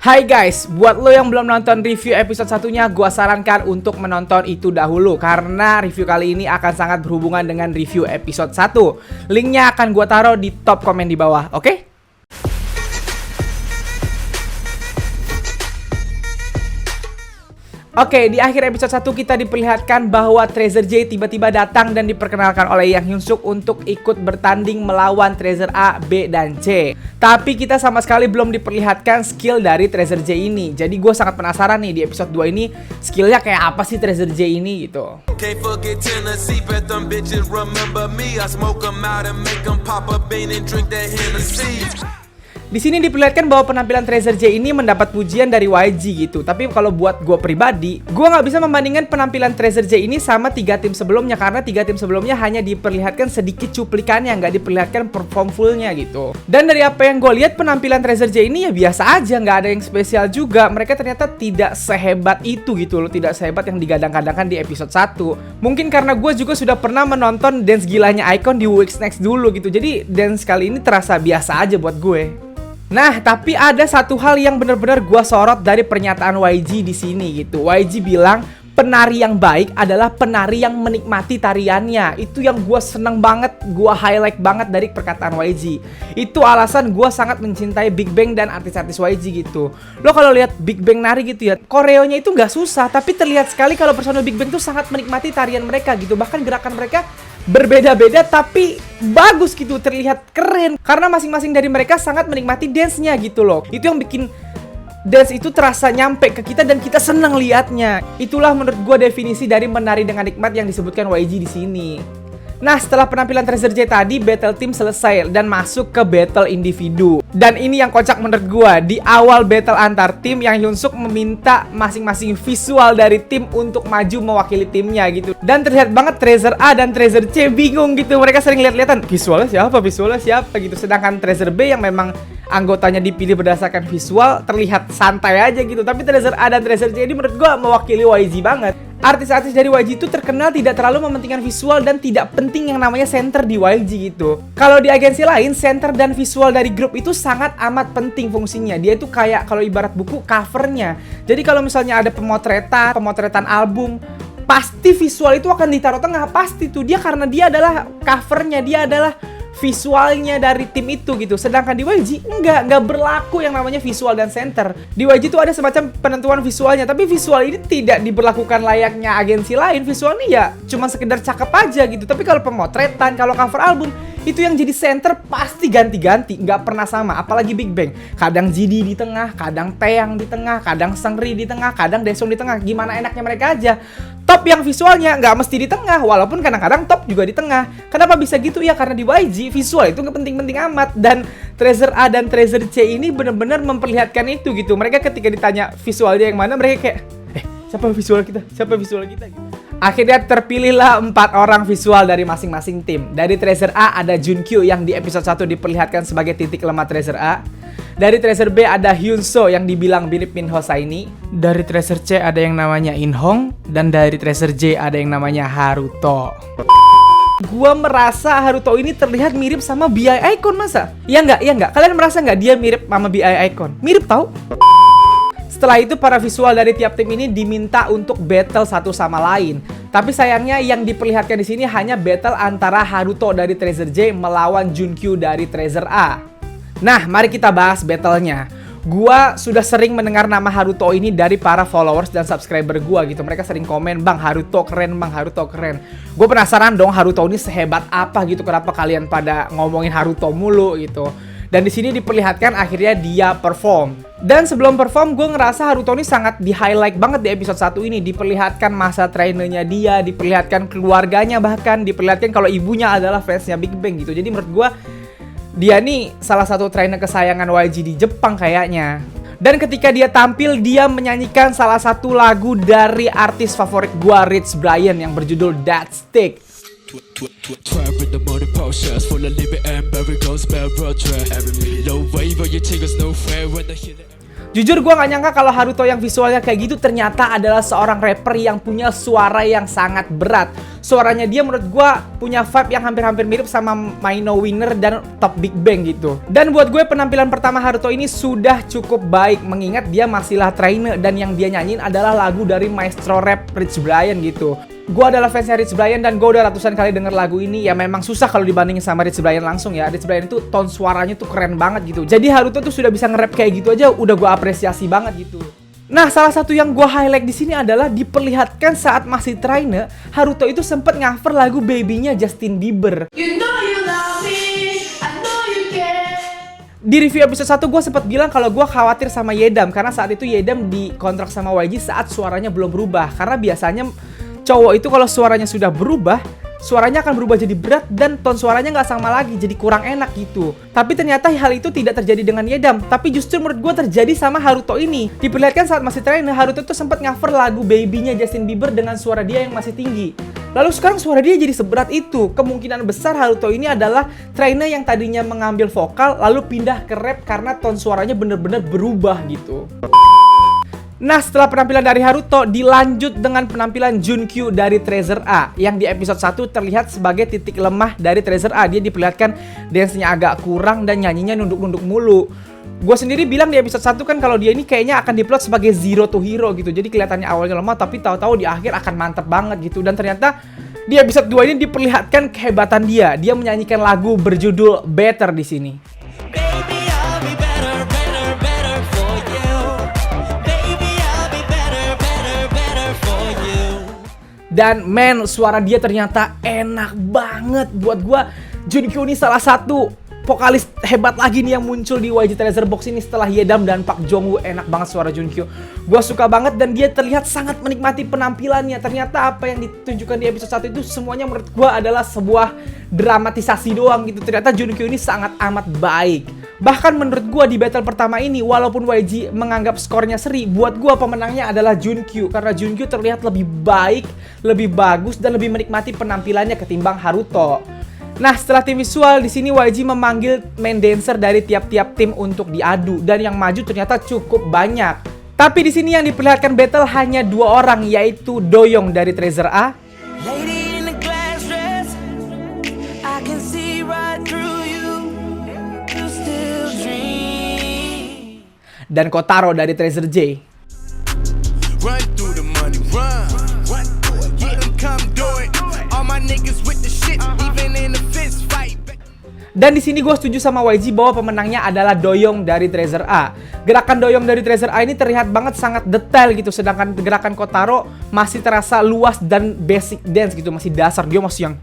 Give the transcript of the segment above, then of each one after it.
Hai guys, buat lo yang belum nonton review episode satunya, gua sarankan untuk menonton itu dahulu karena review kali ini akan sangat berhubungan dengan review episode 1. Linknya akan gua taruh di top komen di bawah, oke? Oke, di akhir episode 1 kita diperlihatkan bahwa Treasure J tiba-tiba datang dan diperkenalkan oleh Yang Hyunsuk untuk ikut bertanding melawan Treasure A, B, dan C. Tapi kita sama sekali belum diperlihatkan skill dari Treasure J ini. Jadi gue sangat penasaran nih di episode 2 ini skillnya kayak apa sih Treasure J ini gitu. Di sini diperlihatkan bahwa penampilan Treasure J ini mendapat pujian dari YG gitu. Tapi kalau buat gue pribadi, gue nggak bisa membandingkan penampilan Treasure J ini sama 3 tim sebelumnya. Karena 3 tim sebelumnya hanya diperlihatkan sedikit cuplikannya, nggak diperlihatkan perform fullnya gitu. Dan dari apa yang gue lihat, penampilan Treasure J ini ya biasa aja, nggak ada yang spesial juga. Mereka ternyata tidak sehebat itu gitu loh, tidak sehebat yang digadang-gadangkan di episode 1. Mungkin karena gue juga sudah pernah menonton dance gilanya iKON di Weeks Next dulu gitu. Jadi dance kali ini terasa biasa aja buat gue. Nah, tapi ada satu hal yang benar-benar gua sorot dari pernyataan YG di sini gitu. YG bilang penari yang baik adalah penari yang menikmati tariannya. Itu yang gua seneng banget, gua highlight banget dari perkataan YG. Itu alasan gua sangat mencintai Big Bang dan artis-artis YG gitu. Lo kalau lihat Big Bang nari gitu ya, koreonya itu nggak susah, tapi terlihat sekali kalau personel Big Bang tuh sangat menikmati tarian mereka gitu. Bahkan gerakan mereka berbeda-beda tapi bagus gitu, terlihat keren karena masing-masing dari mereka sangat menikmati dance-nya gitu loh. Itu yang bikin dance itu terasa nyampe ke kita dan kita seneng liatnya. Itulah menurut gue definisi dari menari dengan nikmat yang disebutkan YG di sini. Nah, setelah penampilan Treasure J tadi, battle team selesai dan masuk ke battle individu. Dan ini yang kocak menurut gua. Di awal battle antar tim, Yang Hyunsuk meminta masing-masing visual dari tim untuk maju mewakili timnya gitu. Dan terlihat banget Treasure A dan Treasure C bingung gitu. Mereka sering lihat-lihatan, visualnya siapa gitu. Sedangkan Treasure B yang memang anggotanya dipilih berdasarkan visual terlihat santai aja gitu. Tapi Treasure A dan Treasure C ini menurut gua mewakili YG banget. Artis-artis dari YG itu terkenal tidak terlalu mementingkan visual dan tidak penting yang namanya center di YG gitu. Kalau di agensi lain, center dan visual dari grup itu sangat amat penting fungsinya. Dia itu kayak kalau ibarat buku covernya. Jadi kalau misalnya ada pemotretan album, pasti visual itu akan ditaruh tengah. Pasti tuh dia karena dia adalah covernya, dia adalah visualnya dari tim itu gitu. Sedangkan di YG nggak berlaku yang namanya visual dan center. Di YG itu ada semacam penentuan visualnya, tapi visual ini tidak diberlakukan layaknya agensi lain. Visualnya ya cuma sekedar cakep aja gitu. Tapi kalau pemotretan, kalau cover album, itu yang jadi center pasti ganti-ganti, nggak pernah sama. Apalagi Big Bang, kadang JD di tengah, kadang Taeyang di tengah, kadang Seungri di tengah, kadang Daesung di tengah. Gimana enaknya mereka aja. Top yang visualnya nggak mesti di tengah, walaupun kadang-kadang top juga di tengah. Kenapa bisa gitu ya? Karena di YG visual itu nggak penting-penting amat. Dan Treasure A dan Treasure C ini benar-benar memperlihatkan itu gitu. Mereka ketika ditanya visualnya yang mana, mereka kayak, siapa visual kita? Siapa visual kita? Gitu. Akhirnya terpilihlah 4 orang visual dari masing-masing tim. Dari Treasure A ada Junkyu yang di episode 1 diperlihatkan sebagai titik lemah Treasure A. Dari Treasure B ada Hyunsoo yang dibilang mirip Min Hosaini. Dari Treasure C ada yang namanya Inhong. Dan dari Treasure J ada yang namanya Haruto. Gua merasa Haruto ini terlihat mirip sama BI iKON, masa? Iya nggak? Kalian merasa nggak dia mirip sama BI iKON? Mirip tau? Setelah itu para visual dari tiap tim ini diminta untuk battle satu sama lain. Tapi sayangnya yang diperlihatkan di sini hanya battle antara Haruto dari Treasure J melawan Junkyu dari Treasure A. Nah, mari kita bahas battlenya. Gua sudah sering mendengar nama Haruto ini dari para followers dan subscriber gua gitu. Mereka sering komen, "Bang, Haruto keren, Bang, Haruto keren." Gue penasaran dong Haruto ini sehebat apa gitu. Kenapa kalian pada ngomongin Haruto mulu gitu. Dan di sini diperlihatkan akhirnya dia perform. Dan sebelum perform, gue ngerasa Haruto ini sangat di-highlight banget di episode 1 ini. Diperlihatkan masa trainernya dia, diperlihatkan keluarganya, bahkan diperlihatkan kalau ibunya adalah fansnya Big Bang gitu. Jadi menurut gue, dia nih salah satu trainer kesayangan YG di Jepang kayaknya. Dan ketika dia tampil, dia menyanyikan salah satu lagu dari artis favorit gue, Rich Brian, yang berjudul That Stick. Jujur gue gak nyangka kalau Haruto yang visualnya kayak gitu ternyata adalah seorang rapper yang punya suara yang sangat berat. Suaranya dia menurut gue punya vibe yang hampir-hampir mirip sama Maino Winner dan Top Big Bang gitu. Dan buat gue penampilan pertama Haruto ini sudah cukup baik, mengingat dia masihlah trainer dan yang dia nyanyiin adalah lagu dari maestro rap Rich Brian gitu. Gue adalah fansnya Rich Brian dan gue udah ratusan kali denger lagu ini. Ya memang susah kalau dibandingin sama Rich Brian langsung ya. Rich Brian itu tone suaranya tuh keren banget gitu. Jadi Haruto tuh sudah bisa nge-rap kayak gitu aja udah gue apresiasi banget gitu. Nah, salah satu yang gue highlight di sini adalah diperlihatkan saat masih trainer, Haruto itu sempet cover lagu Baby-nya Justin Bieber. You know you love me, I know you care. Di review episode 1 gue sempat bilang kalau gue khawatir sama Yedam karena saat itu Yedam dikontrak sama YG saat suaranya belum berubah. Karena biasanya cowok itu kalau suaranya sudah berubah, suaranya akan berubah jadi berat dan tone suaranya nggak sama lagi, jadi kurang enak gitu. Tapi ternyata hal itu tidak terjadi dengan Yedam, tapi justru menurut gue terjadi sama Haruto ini. Diperlihatkan saat masih trainer, Haruto tuh sempat cover lagu Baby-nya Justin Bieber dengan suara dia yang masih tinggi. Lalu sekarang suara dia jadi seberat itu. Kemungkinan besar Haruto ini adalah trainer yang tadinya mengambil vokal lalu pindah ke rap karena tone suaranya bener-bener berubah gitu. Nah, setelah penampilan dari Haruto, dilanjut dengan penampilan Junkyu dari Treasure A yang di episode 1 terlihat sebagai titik lemah dari Treasure A. Dia diperlihatkan dance-nya agak kurang dan nyanyinya nunduk-nunduk mulu. Gue sendiri bilang di episode 1 kan kalau dia ini kayaknya akan diplot sebagai zero to hero gitu. Jadi kelihatannya awalnya lemah tapi tahu-tahu di akhir akan mantep banget gitu. Dan ternyata di episode 2 ini diperlihatkan kehebatan dia. Dia menyanyikan lagu berjudul Better di sini. Dan men, suara dia ternyata enak banget. Buat gua, Junkyu ini salah satu vokalis hebat lagi nih yang muncul di YG Treasure Box ini setelah Yedam dan Park Jong-woo. Enak banget suara Junkyu. Gua suka banget dan dia terlihat sangat menikmati penampilannya. Ternyata apa yang ditunjukkan di episode 1 itu semuanya menurut gua adalah sebuah dramatisasi doang gitu. Ternyata Junkyu ini sangat amat baik. Bahkan menurut gua di battle pertama ini, walaupun YG menganggap skornya seri, buat gua pemenangnya adalah Junkyu. Karena Junkyu terlihat lebih baik, lebih bagus, dan lebih menikmati penampilannya ketimbang Haruto. Nah, setelah tim visual, di sini YG memanggil main dancer dari tiap-tiap tim untuk diadu. Dan yang maju ternyata cukup banyak. Tapi di sini yang diperlihatkan battle hanya 2 orang, yaitu Doyoung dari Treasure A dan Kotaro dari Treasure J. Dan di sini gue setuju sama YG bahwa pemenangnya adalah Doyoung dari Treasure A. Gerakan Doyoung dari Treasure A ini terlihat banget sangat detail gitu, sedangkan gerakan Kotaro masih terasa luas dan basic dance gitu, masih dasar. Dia masih yang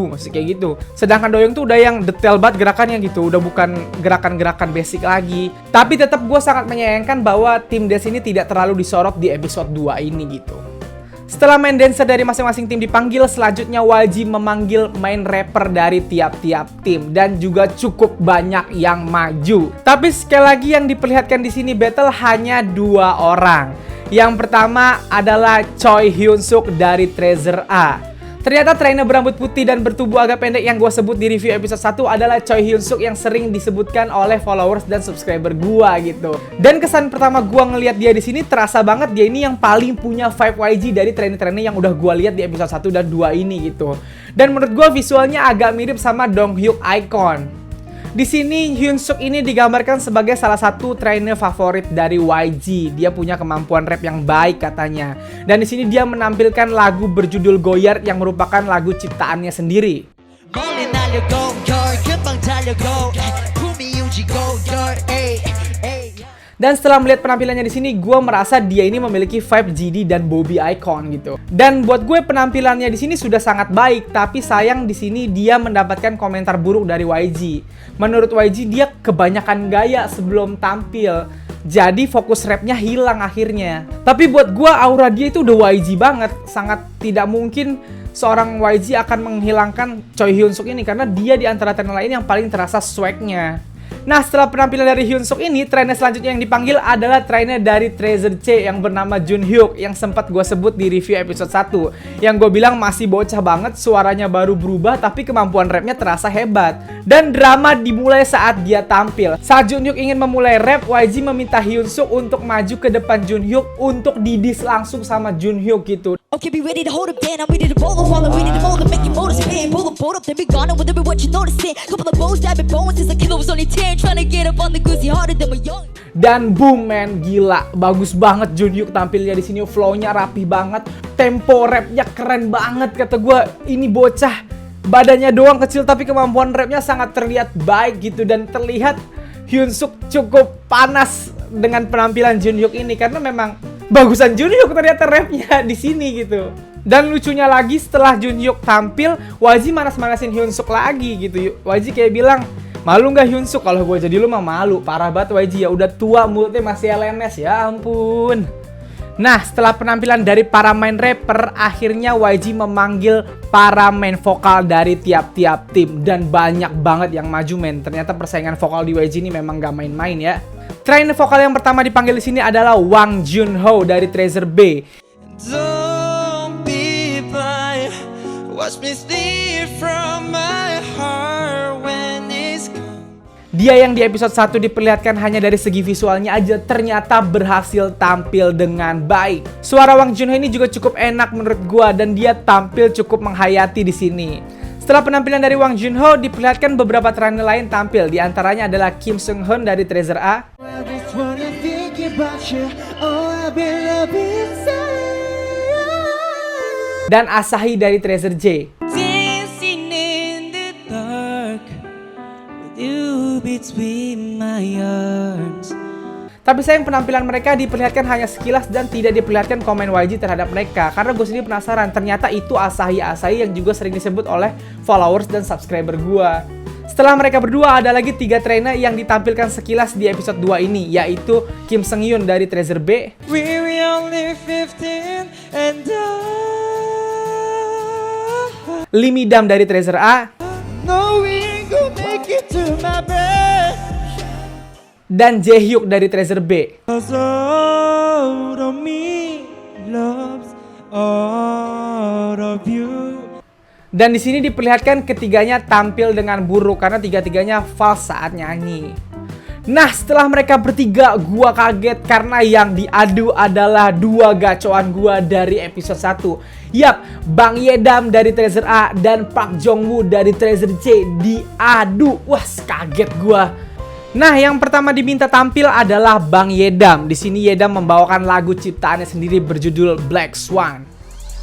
masih kayak gitu. Sedangkan Doyoung tuh udah yang detail banget gerakannya gitu, udah bukan gerakan-gerakan basic lagi. Tapi tetap gue sangat menyayangkan bahwa tim dance ini tidak terlalu disorot di episode 2 ini gitu. Setelah main dancer dari masing-masing tim dipanggil, selanjutnya YG memanggil main rapper dari tiap-tiap tim dan juga cukup banyak yang maju. Tapi sekali lagi yang diperlihatkan di sini battle hanya 2 orang. Yang pertama adalah Choi Hyun Suk dari Treasure A. Ternyata trainer berambut putih dan bertubuh agak pendek yang gue sebut di review episode 1 adalah Choi Hyun Suk yang sering disebutkan oleh followers dan subscriber gue gitu. Dan kesan pertama gue ngelihat dia di sini terasa banget dia ini yang paling punya vibe YG dari trainer-trainer yang udah gue lihat di episode 1 dan 2 ini gitu. Dan menurut gue visualnya agak mirip sama Dong Hyuk Icon. Di sini Hyun Suk ini digambarkan sebagai salah satu trainer favorit dari YG. Dia punya kemampuan rap yang baik katanya. Dan di sini dia menampilkan lagu berjudul Goyard yang merupakan lagu ciptaannya sendiri. Dan setelah melihat penampilannya di sini, gue merasa dia ini memiliki vibe GD dan Bobby Icon gitu. Dan buat gue penampilannya di sini sudah sangat baik, tapi sayang di sini dia mendapatkan komentar buruk dari YG. Menurut YG dia kebanyakan gaya sebelum tampil, jadi fokus rapnya hilang akhirnya. Tapi buat gue aura dia itu udah YG banget, sangat tidak mungkin seorang YG akan menghilangkan Choi Hyun Suk ini karena dia di antara trainer lain yang paling terasa swagnya. Nah, setelah penampilan dari Hyunsuk ini, trainer selanjutnya yang dipanggil adalah trainer dari Treasure C yang bernama Junhyuk yang sempat gue sebut di review episode 1. Yang gue bilang masih bocah banget, suaranya baru berubah tapi kemampuan rapnya terasa hebat. Dan drama dimulai saat dia tampil. Saat Junhyuk ingin memulai rap, YG meminta Hyunsuk untuk maju ke depan Junhyuk untuk didis langsung sama Junhyuk gitu. Okay, be ready to hold up, then I'm ready to roll up, while I'm ready to roll up, make you motor spin, pull up, then be gone, with every what you noticing. Couple of bows, dabbing bones, since the killer was only 10, trying to get up on the goosey harder than my young. Dan boom man, gila, bagus banget Junhyuk tampilnya di sini, flow-nya rapih banget, tempo rapnya keren banget kata gue. Ini bocah, badannya doang kecil tapi kemampuan rapnya sangat terlihat baik gitu, dan terlihat Hyunsuk cukup panas dengan penampilan Junhyuk ini karena memang bagusan Junhyuk ternyata rapnya di sini gitu. Dan lucunya lagi setelah Junhyuk tampil, YG manas-manasin Hyunsuk lagi gitu. YG kayak bilang, malu nggak Hyunsuk? Kalau gue jadi lu mah malu. Parah banget YG, ya udah tua mulutnya masih LNS, ya ampun. Nah, setelah penampilan dari para main rapper, akhirnya YG memanggil para main vokal dari tiap-tiap tim. Dan banyak banget yang maju men. Ternyata persaingan vokal di YG ini memang gak main-main ya. Trainer vokal yang pertama dipanggil di sini adalah Wang Junho dari Treasure B. Don't be blind, watch me steal from my heart when it's gone. Dia yang di episode 1 diperlihatkan hanya dari segi visualnya aja ternyata berhasil tampil dengan baik. Suara Wang Junho ini juga cukup enak menurut gua dan dia tampil cukup menghayati di sini. Setelah penampilan dari Wang Junho, diperlihatkan beberapa trainer lain tampil. Di antaranya adalah Kim Seung Hoon dari Treasure A. Dan Asahi dari Treasure J. Dancing in the dark with you between my arms. Tapi sayang penampilan mereka diperlihatkan hanya sekilas dan tidak diperlihatkan komen YG terhadap mereka. Karena gue sendiri penasaran, ternyata itu Asahi yang juga sering disebut oleh followers dan subscriber gue. Setelah mereka berdua, ada lagi 3 trainer yang ditampilkan sekilas di episode 2 ini, yaitu Kim Seung Yoon dari Treasure B. We were only 15 and Lee Mi-dam dari Treasure A. no we ain't gonna make it to my bed. Dan Jaehyuk dari Treasure B. Cause all of me loves all of you. Dan di sini diperlihatkan ketiganya tampil dengan buruk karena tiga-tiganya false saat nyanyi. Nah, setelah mereka bertiga, gua kaget karena yang diadu adalah 2 gacoan gua dari episode 1. Yap, Bang Yedam dari Treasure A dan Park Jong-woo dari Treasure C diadu. Wah, kaget gua. Nah, yang pertama diminta tampil adalah Bang Yedam. Di sini Yedam membawakan lagu ciptaannya sendiri berjudul Black Swan.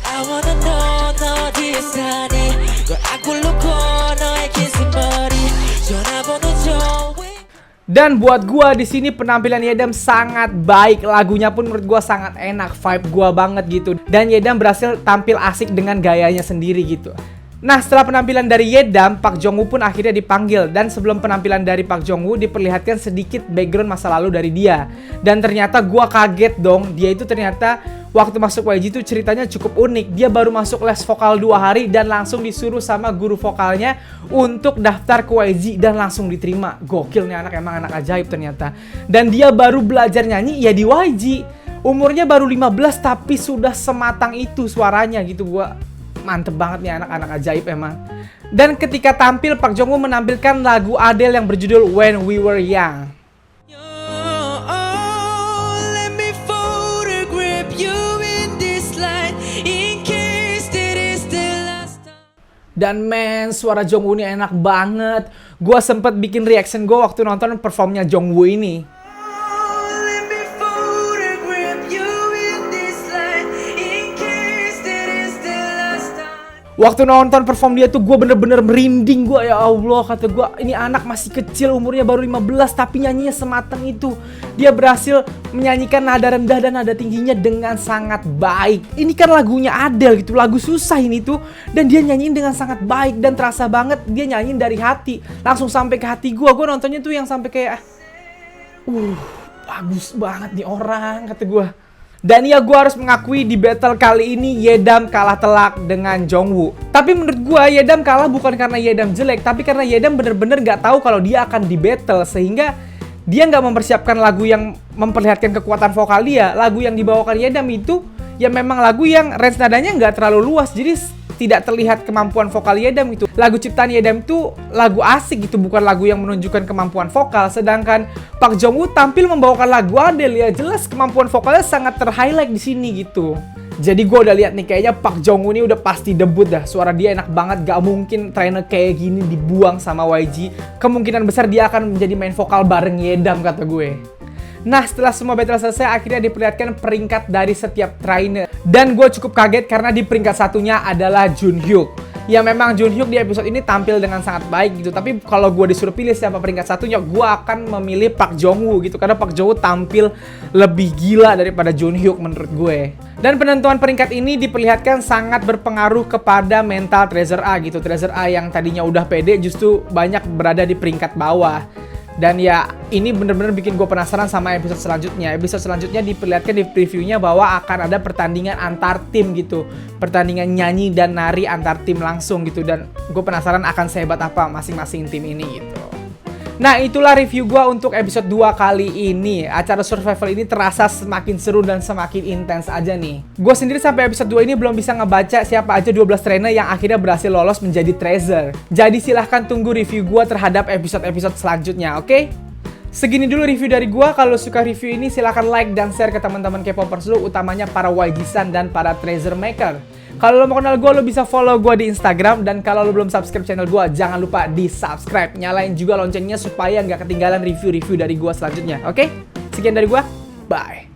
I wanna know 너 어디에 사니 걸 안고 놓고 너의 기승머리 전화번호 줘. Dan buat gua di sini penampilan Yedam sangat baik, lagunya pun menurut gua sangat enak, vibe gua banget gitu. Dan Yedam berhasil tampil asik dengan gayanya sendiri gitu. Nah, setelah penampilan dari Yedam, Park Jong-woo pun akhirnya dipanggil. Dan sebelum penampilan dari Park Jong-woo, diperlihatkan sedikit background masa lalu dari dia. Dan ternyata gua kaget dong, dia itu ternyata waktu masuk YG itu ceritanya cukup unik. Dia baru masuk les vokal 2 hari dan langsung disuruh sama guru vokalnya untuk daftar ke YG dan langsung diterima. Gokil nih anak, emang anak ajaib ternyata. Dan dia baru belajar nyanyi ya di YG. Umurnya baru 15 tapi sudah sematang itu suaranya gitu. Gua mantep banget nih anak-anak ajaib emang. Dan ketika tampil, Park Jong-woo menampilkan lagu Adele yang berjudul When We Were Young. Let me photograph you in this light in case that is the last time. Dan men, suara Jongwoo ini enak banget. Gua sempet bikin reaction gua waktu nonton performnya Jongwoo ini. Let me photograph you in this light in case that is the last time. Waktu nonton perform dia tuh gue bener-bener merinding. Gue ya Allah, kata gue ini anak masih kecil, umurnya baru 15 tapi nyanyinya sematang itu. Dia berhasil menyanyikan nada rendah dan nada tingginya dengan sangat baik. Ini kan lagunya Adele gitu, lagu susah ini tuh. Dan dia nyanyiin dengan sangat baik dan terasa banget dia nyanyiin dari hati. Langsung sampai ke hati gue. Gue nontonnya tuh yang sampai kayak bagus banget nih orang, kata gue. Dan ya gue harus mengakui di battle kali ini Yedam kalah telak dengan Jongwoo. Tapi menurut gue Yedam kalah bukan karena Yedam jelek, tapi karena Yedam bener-bener gak tahu kalau dia akan di battle. Sehingga dia gak mempersiapkan lagu yang memperlihatkan kekuatan vokal dia. Lagu yang dibawakan Yedam itu ya memang lagu yang range nadanya gak terlalu luas, jadi tidak terlihat kemampuan vokal Yedam itu. Lagu ciptaan Yedam itu lagu asik gitu, bukan lagu yang menunjukkan kemampuan vokal. Sedangkan Park Jong-woo tampil membawakan lagu Adele, ya jelas kemampuan vokalnya sangat ter-highlight di sini gitu. Jadi gue udah lihat nih, kayaknya Park Jong-woo ini udah pasti debut dah. Suara dia enak banget, gak mungkin trainer kayak gini dibuang sama YG. Kemungkinan besar dia akan menjadi main vokal bareng Yedam kata gue. Nah, setelah semua battle selesai, akhirnya diperlihatkan peringkat dari setiap trainer. Dan gue cukup kaget karena di peringkat satunya adalah Junhyuk. Ya memang Junhyuk di episode ini tampil dengan sangat baik gitu. Tapi kalau gue disuruh pilih siapa peringkat satunya, gue akan memilih Park Jong-woo gitu. Karena Park Jong-woo tampil lebih gila daripada Junhyuk menurut gue. Dan penentuan peringkat ini diperlihatkan sangat berpengaruh kepada mental Treasure A gitu. Treasure A yang tadinya udah pede justru banyak berada di peringkat bawah. Dan ya ini bener-bener bikin gue penasaran sama episode selanjutnya. Episode selanjutnya diperlihatkan di previewnya bahwa akan ada pertandingan antar tim gitu. Pertandingan nyanyi dan nari antar tim langsung gitu. Dan gue penasaran akan sehebat apa masing-masing tim ini gitu. Nah itulah review gue untuk episode 2 kali ini. Acara survival ini terasa semakin seru dan semakin intens aja nih. Gue sendiri sampai episode 2 ini belum bisa ngebaca siapa aja 12 trainer yang akhirnya berhasil lolos menjadi treasure. Jadi silahkan tunggu review gue terhadap episode-episode selanjutnya, oke? Segini dulu review dari gue. Kalau suka review ini silahkan like dan share ke teman-teman K-popers lu, utamanya para YG-san dan para treasure maker. Kalau lo mau kenal gue, lo bisa follow gue di Instagram. Dan kalau lo belum subscribe channel gue, jangan lupa di subscribe. Nyalain juga loncengnya supaya nggak ketinggalan review-review dari gue selanjutnya. Oke? Sekian dari gue. Bye.